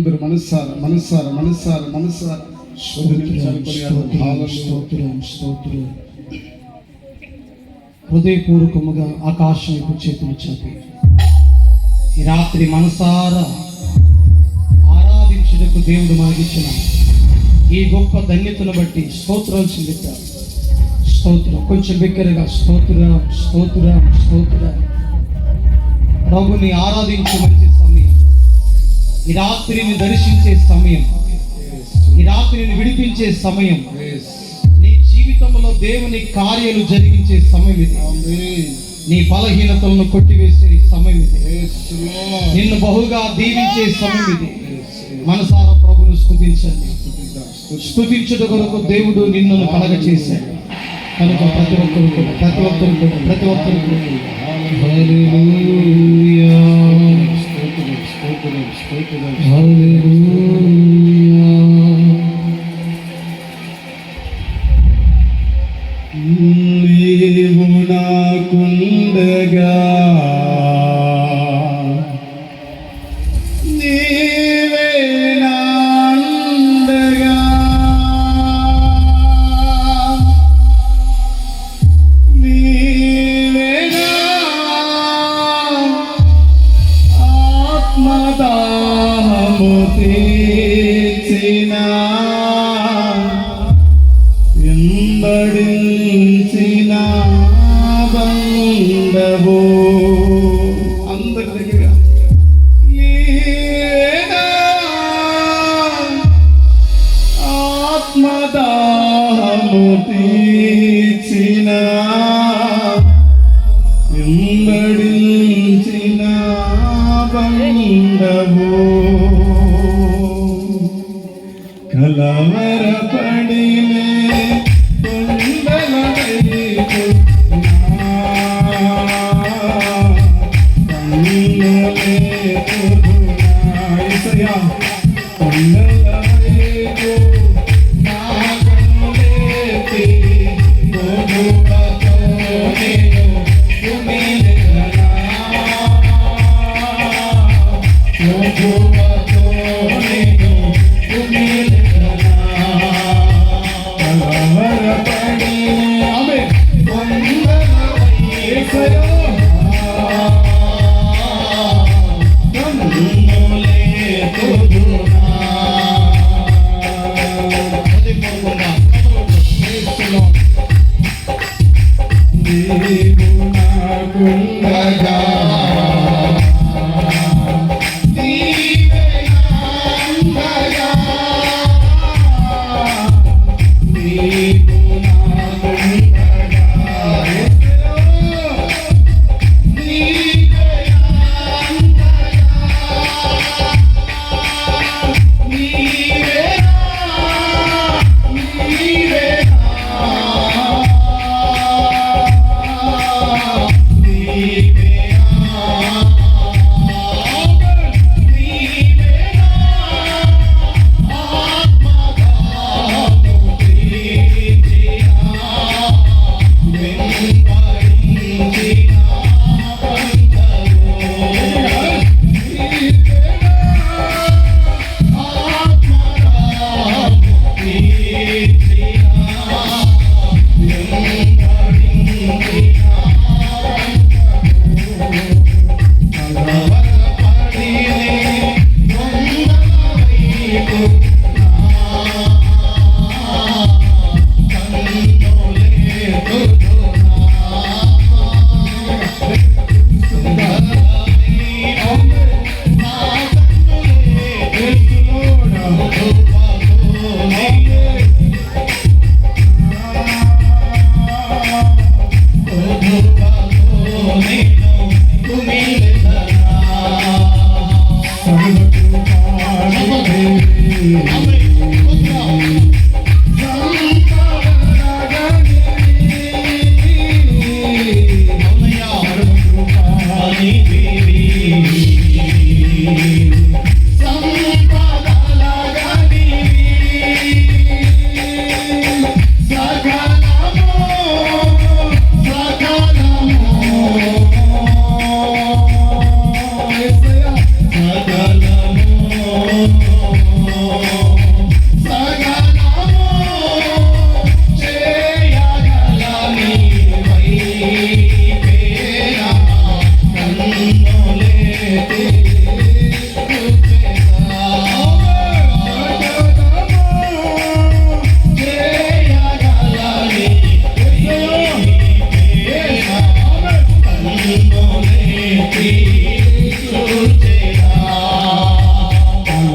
అందరూ మనస్సారా హృదయపూర్వకముగా ఆకాశం వైపు చేతులు చాపి ఈ రాత్రి మనసారా ఆరాధించుటకు దేవుడు మనకిచ్చిన ఈ గొప్ప ధన్యతను బట్టి స్తోత్రాలు చెల్లిద్దాం. స్తోత్రం. కొంచెం బిగ్గరగా స్తోత్రం. ప్రభుని ఆరాధించే మంచి సమయం, ఈ రాత్రిని దర్శించే సమయం, ఈ రాత్రిని విడిపించే సమయం, నీ జీవితంలో దేవుని కార్యాలు జరిగించే సమయం ఇది. నీ బలహీనతలను కొట్టివేసే సమయం ఇది. నిన్ను బహుగా దీవించే సమయం ఇది. మనసారా ప్రభును స్తుతించండి. స్తుతించుట కొరకు దేవుడు నిన్ను కలగ చేశాడు కనుక ప్రతి ఒక్కరు హల్లెలూయా హల్లెలూయా. నీవు నాకుండగా నీవే నాండగా నీవే నా ఆత్మదాహము తీర్చిన వెంబడించిన బంధవు అందరి దగ్గర ఆత్మదాహము తీర్చిన వెంబడించిన బంధవు కలవరపడినే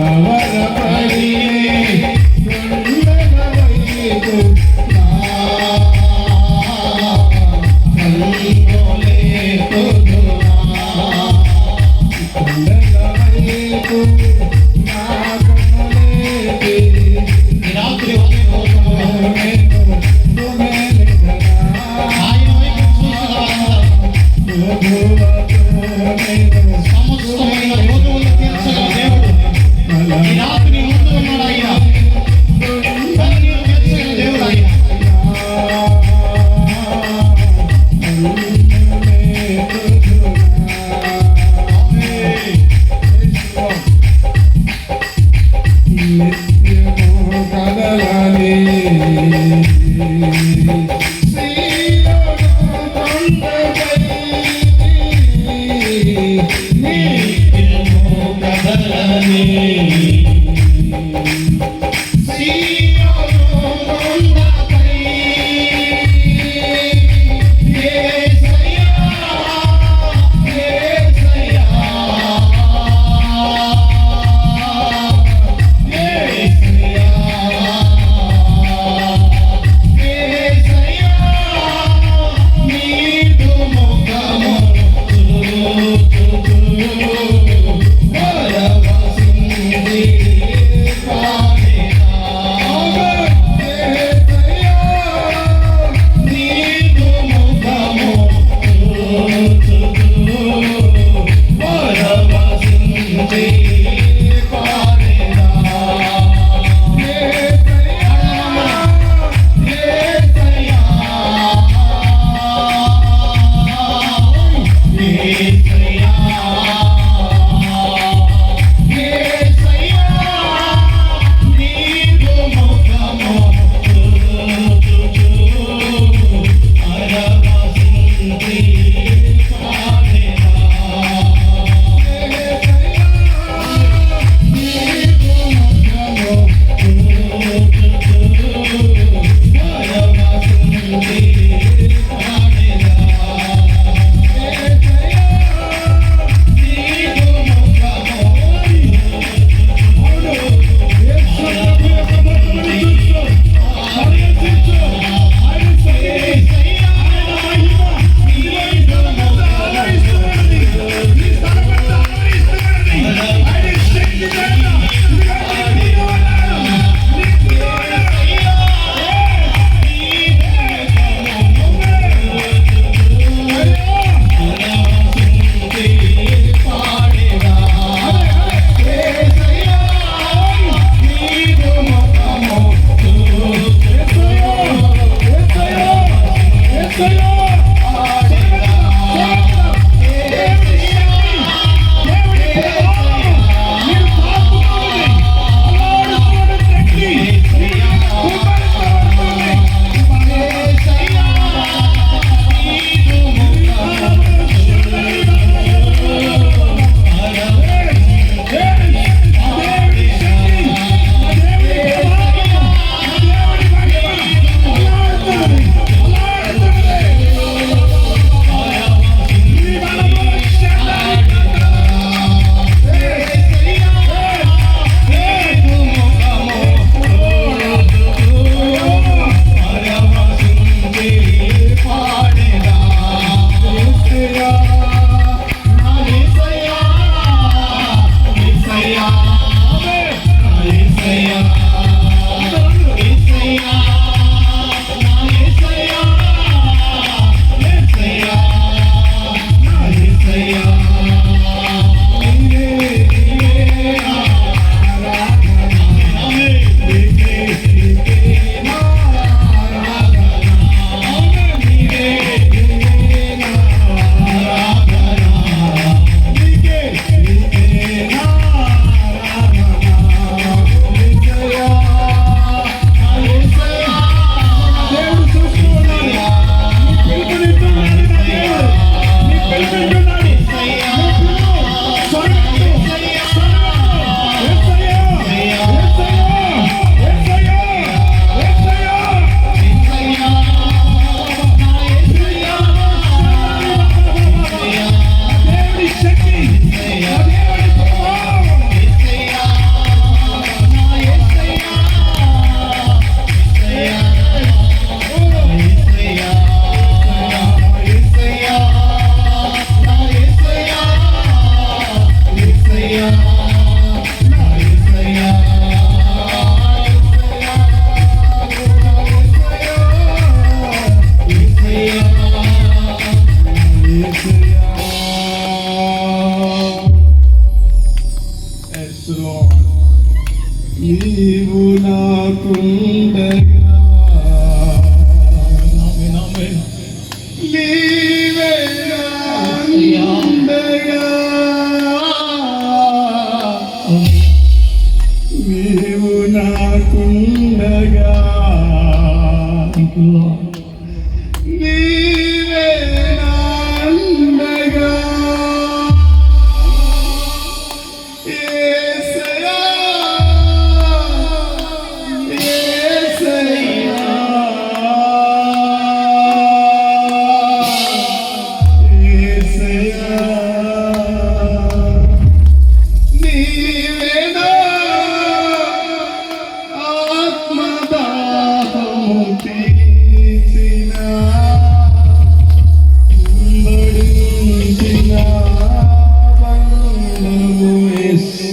కలవరపడి కొండల వైపు నా కన్నులెత్తుదునా. కొండల వైపు నా కన్నులెత్తి ఈ రాత్రి హృదయపూర్వకంగా ఆయన వైపు చూసిన వారందరూ సమస్తమైన రోగులను తీర్చగల దేవుడు ఈ రాత్రి నీ ముందు ఉన్నాడు. ఆయన కన్నీరు తీర్చగల దేవుడు. ఆయన నిత్యము కదలాలి శ్రీరామ కొండపై నిత్యము కదలని సీయోను కొండపై యేసయ్యా, యేసయ్యా, యేసయ్యా, నీవు నాకుండగా నీవే నాకుండగా నీవు నాకుండగా నీవే నాకుండగా యేసయ్యా యేసయ్యా యేసయ్యా నీవే నా ఆత్మదాహము తీర్చిన కుంబడించిన వందనము యేసు.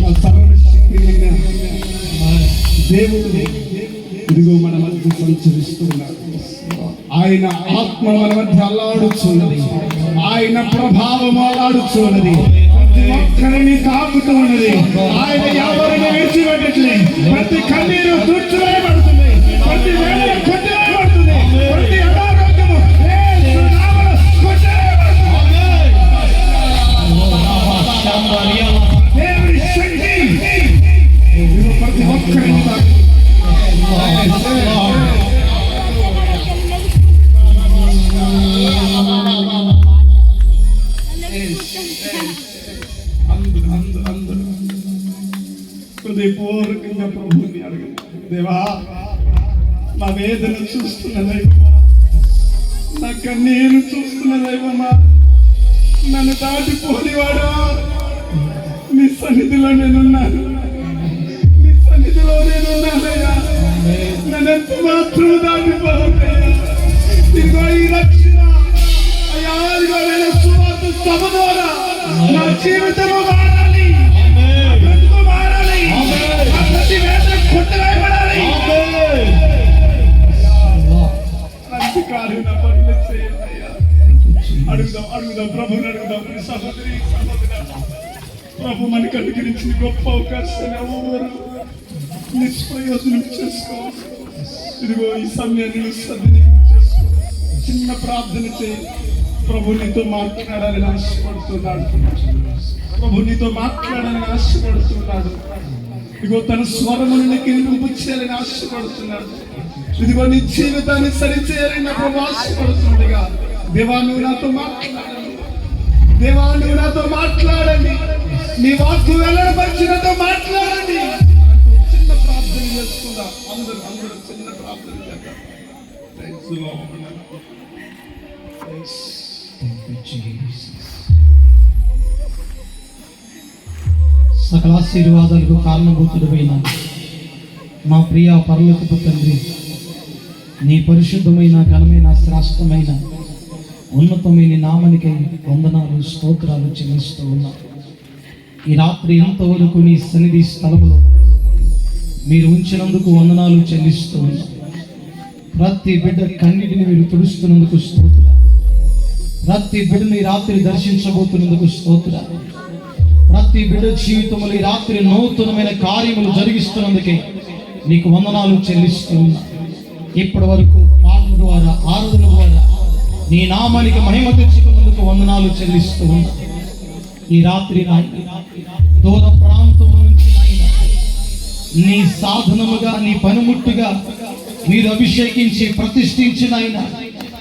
నా సర్వశక్తిమైన దేవుడు ఇదిగో మన మధ్య సంచరిస్తున్నాడు. ఆయన ఆత్మ మన మధ్య అల్లాడుచున్నది. ఆయన ప్రభావం అల్లాడుచున్నది. ప్రతి ఒక్కరిని తాకుతూ ఉన్నది. ఆయన ఎవరిని విడిచిపెట్టట్లేదు. ప్రతి కన్నీరు తుడిచివేయబడుతుంది. ప్రతి వేదన కొట్టివేయబడుతుంది. ప్రతి అనారోగ్యము యేసు నామములో కొట్టివేయబడుతుంది. దేవుని శక్తి ఇదిగో ప్రతి ఒక్కరిని తాకుతుంది. హృదయపూర్వకంగా ప్రభువుని అడగండి. దేవా, నా వేదన చూస్తున్న దైవమా, నా కన్నీరు చూస్తున్న దైవమా, నన్ను దాటిపోనివాడా, నీ సన్నిధిలో నేనున్నాను. నీ సన్నిధిలో నేనున్నానయ్యా. నన్ను ఎంత మాత్రం దాటిపోవద్దయ్యా. ఇదిగో ఈ రక్షణ అయ్యా, ఇదిగో నేను సువార్త సభ ద్వారా నా జీవితము మారాలి. నా బ్రతుకు మారాలి. నా ప్రతి వేదన కొట్టివేయబడాలి. అలాంటి కార్యం నా పట్ల చేయండి అయ్యా. అడుగుదాం ప్రభుని అడుగుదాం. సహోదరి సహోదరా, ప్రభు మనకు అనుగ్రహించిన గొప్ప అవకాశాన్ని ఎవరు నిష్ప్రయోజనం చేసుకోవాలి. ఇదిగో ఈ సమయాన్ని సద్వినియోగం చేసుకో. చిన్న ప్రార్థన చేయి. ప్రభు నీతో మాట్లాడాలని ఆశపడుతున్నాడు. ప్రభు నీతో మాట్లాడాలని ఆశపడుతున్నాడు. ఇదిగో తన స్వరమును నీకు వినిపించాలని ఆశపడుతున్నాడు. ఇదిగో నీ జీవితాన్ని సరిచేయాలని నా ప్రభు ఆశపడుతుండగా, దేవా నువ్వు నాతో మాట్లాడండి. దేవా నువ్వు నాతో మాట్లాడండి. నీ వాక్కు వెల్లడపరిచినతో మాట్లాడండి. చిన్న ప్రార్థన చేసుకుందాం. అందరూ చిన్న ప్రార్థన చేద్దాం. Thanks Lord. Thanks. Thank you, Jesus. సకల ఆశీర్వాదాలకు కారణభూతుడమైన మా ప్రియ పరలోకపు తండ్రి, నీ పరిశుద్ధమైన ఘనమైన శ్రేష్టమైన ఉన్నతమైన నామానికై వందనాలు స్తోత్రాలు చెల్లిస్తూ ఉన్నా. ఈ రాత్రి ఎంతవరకు నీ సన్నిధి స్థలములో మీరు ఉంచినందుకు వందనాలు చెల్లిస్తూ ఉన్నా. ప్రతి బిడ్డ కన్నిటిని మీరు తుడుస్తున్నందుకు స్తోత్ర. ప్రతి బిడ్డను ఈ రాత్రి దర్శించబోతున్నందుకు స్తోత్ర. ప్రతి బిడ్డ జీవితంలో ఈ రాత్రి నూతనమైన కార్యములు జరిగిస్తున్నందుకే నీకు వందనాలు చెల్లిస్తూ ఉన్నా. ఇప్పటి వరకు పాటల ద్వారా ఆరాధన ద్వారా నీ నామానికి మహిమ తెచ్చుకున్నందుకు వందనాలు చెల్లిస్తూ ఉన్నా. ఈ రాత్రి దూర ప్రాంతం నుంచి నీ సాధనముగా నీ పనిముట్టుగా మీరు అభిషేకించి ప్రతిష్ఠించిన ఆయన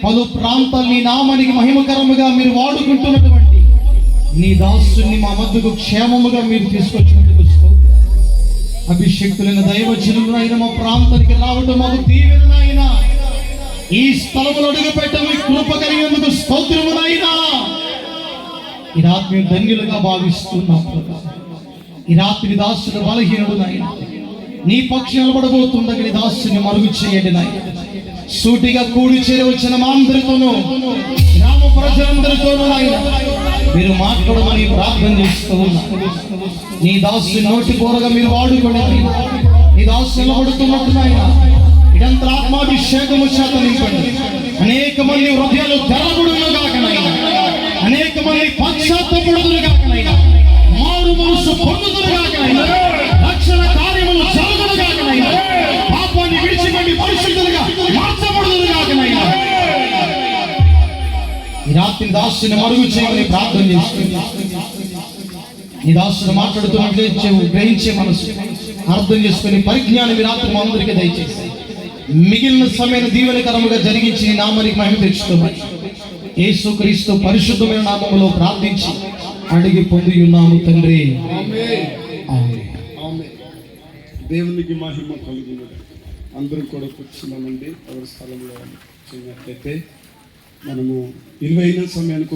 పలు ప్రాంతాలు నీ నామానికి మహిమకరముగా మీరు వాడుకుంటున్నటువంటి నీ దాసుని మా మధ్యకు క్షేమముగా మీరు తీసుకొచ్చినందుకు స్తోత్రం. అభిషేక్తులైన దైవజనులు అయిన మా ప్రాంతానికి రావడం మాకు దీవెనైనా, ఈ స్థలములు అడుగు పెట్టడం కృప కలిగినందుకు స్తోత్రమునైనా. ఈ రాత్రి మేము ధన్యులుగా భావిస్తున్నాం. ఈ రాత్రి దాసుడు బలహీనుడు నాయన, నీ పక్షి నిలబడబోతుండగా నీ దాసుని మరుగు చేయండి నాయన. సూటిగా కూడి చేరి వచ్చిన మా అందరితోనూ గ్రామ ప్రజలందరితోనూ నాయన మీరు మాట్లాడమని ప్రార్థన చేస్తూ ఉన్నా. నీ దాసుని నోటి కూరగా మీరు వాడుకోండి. నీ దాసు నిలబడుతున్నట్టు నాయన ఇదంతా ఆత్మాభిషేకము చేత నింపండి. అనేక మంది హృదయాలు తెరబడును కాకనైనా, అనేక మంది పశ్చాత్తపడుదురు కాకనైనా, మారు మనసు పొందుదురు కాకనైనా, రక్షణ కార్య దాసుని మరుగు చేయమని ప్రార్థన చేస్తుంది. నీ దాసుడు మాట్లాడుతున్నట్లే గ్రహించే మనసు అర్థం చేసుకుని పరిజ్ఞానం ఈ రాత్రి మా అందరికీ దయచేసి మిగిలిన సమయం దీవెనకరముగా జరిగించి నీ నామానికి మహిమ తెచ్చుకోమని యేసుక్రీస్తు పరిశుద్ధమైన నామములో ప్రార్థించి అడిగి పొంది ఉన్నాము తండ్రి. దేవునికి మహిమ కలుగును. అందరూ కూడా కూర్చున్నామండి. ఎవరి స్థలంలో చిన్నట్లయితే మనము విలువైన సమయానికి